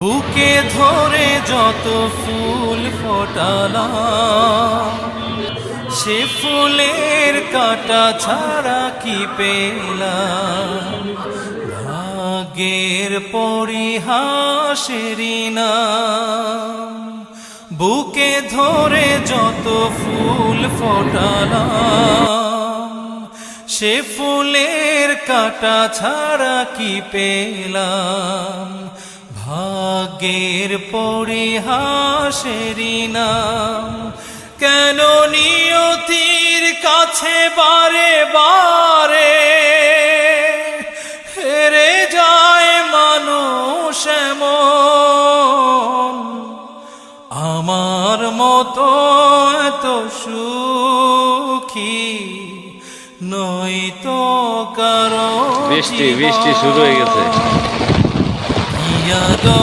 বুকে ধরে যত ফুল ফোটালাম, সে ফুলের কাঁটা ছাড়া কি পেলাম। ভাগ্যের পরিহাসেরই নাম। বুকে ধরে যত ফুল ফোটালাম, সে ফুলের কাঁটা ছাড়া কি পেলাম। ভাগ্যের পরিহাসেরই নাম। কেন নিয়তির কাছে বারে বারে হেরে যায় মানুষ এমন। আমার মতো এত সুখী নই তো কারো। বৃষ্টি শুরু হয়ে গেছে। ইয়াদো